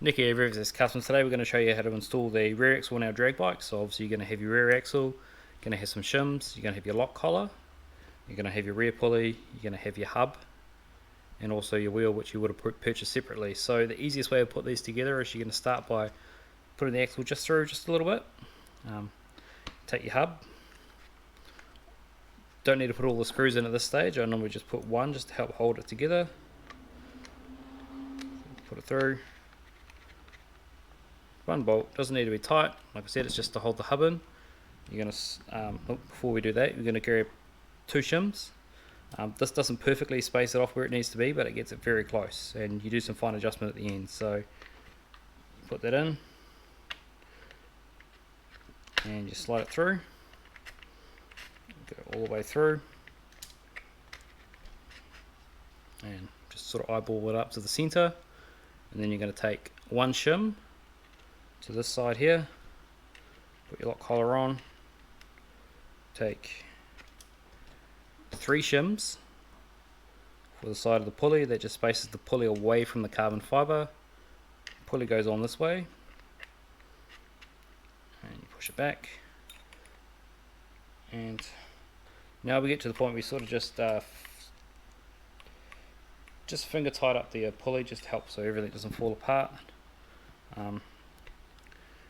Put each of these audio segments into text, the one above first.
Nick here, RevXS Customs. Today we're going to show you how to install the rear axle on our drag bike. So obviously you're going to have your rear axle, you're going to have some shims, you're going to have your lock collar, you're going to have your rear pulley, you're going to have your hub, and also your wheel, which you would have purchased separately. So the easiest way to put these together is you're going to start by putting the axle just through just a little bit. Take your hub. Don't need to put all the screws in at this stage. I normally just put one just to help hold it together. Put it through. One bolt, doesn't need to be tight. Like I said, it's just to hold the hub in. You're going to, before we do that, you're going to grab two shims. This doesn't perfectly space it off where it needs to be, but it gets it very close, and you do some fine adjustment at the end. So put that in, and you slide it through. Go all the way through, and just sort of eyeball it up to the center, and then you're going to take one shim to this side here, put your lock collar on, take three shims for the side of the pulley that just spaces the pulley away from the carbon fiber. Pulley goes on this way, and you push it back, and now we get to the point where we sort of just finger tight up the pulley just to help so everything doesn't fall apart.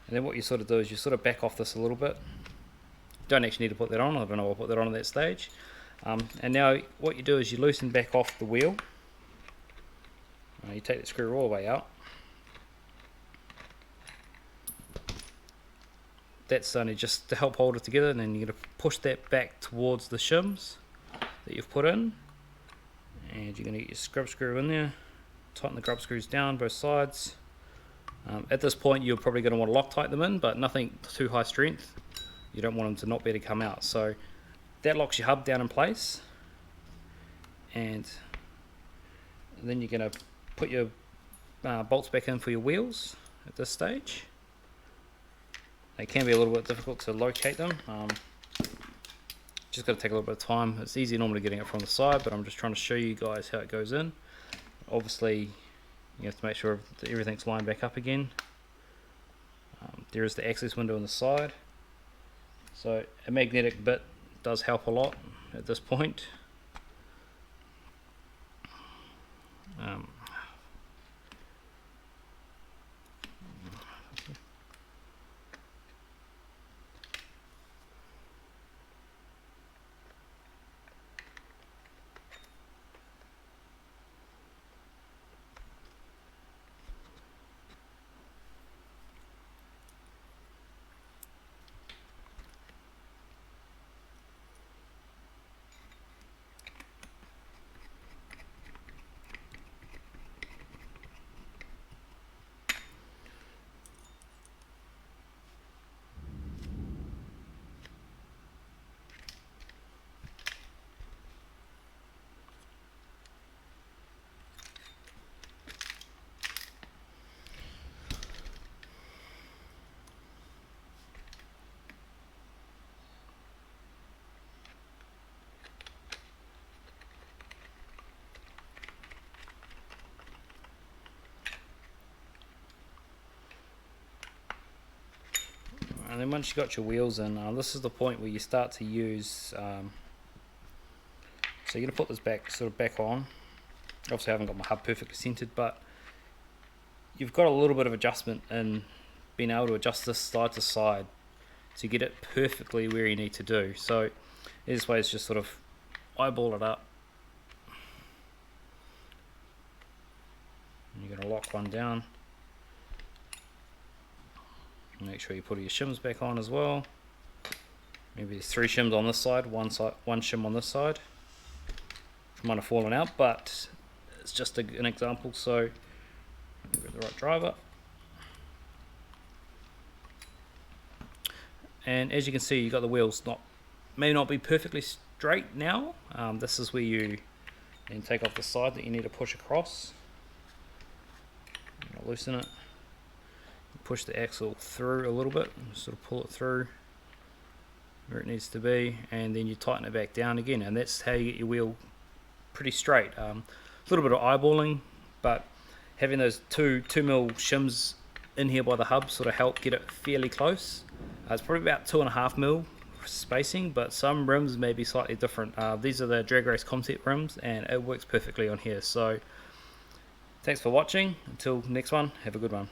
And then what you sort of do is you sort of back off this a little bit. Don't actually need to put that on. I don't know, I'll put that on at that stage. And now what you do is you loosen back off the wheel. You take the screw all the way out. That's only just to help hold it together, and then you're going to push that back towards the shims that you've put in. And you're going to get your grub screw in there. Tighten the grub screws down both sides. At this point you're probably going to want to Loctite them in, but nothing too high strength. You don't want them to not be able to come out. So that locks your hub down in place, and then you're going to put your bolts back in for your wheels at this stage. They can be a little bit difficult to locate them. Just got to take a little bit of time. It's easy normally getting it from the side, but I'm just trying to show you guys how it goes in. Obviously you have to make sure that everything's lined back up again. There is the access window on the side, so a magnetic bit does help a lot at this point. And then once you've got your wheels in, this is the point where you start to use, so you're going to put this back on. Obviously I haven't got my hub perfectly centered, but you've got a little bit of adjustment in being able to adjust this side to side to get it perfectly where you need to do. So this way is just sort of eyeball it up. And you're going to lock one down. Make sure you put your shims back on as well. Maybe there's three shims on this side, one shim on this side. Might have fallen out, but it's just an example. So get the right driver, and as you can see, you got the wheels may not be perfectly straight now. This is where you then take off the side that you need to push across. Loosen it. Push the axle through a little bit, sort of pull it through where it needs to be, and then you tighten it back down again, and that's how you get your wheel pretty straight. A little bit of eyeballing, but having those 2mm shims in here by the hub sort of help get it fairly close. It's probably about 2.5mm spacing, but some rims may be slightly different. These are the Drag Race Concept rims, and it works perfectly on here. So thanks for watching. Until next one, have a good one.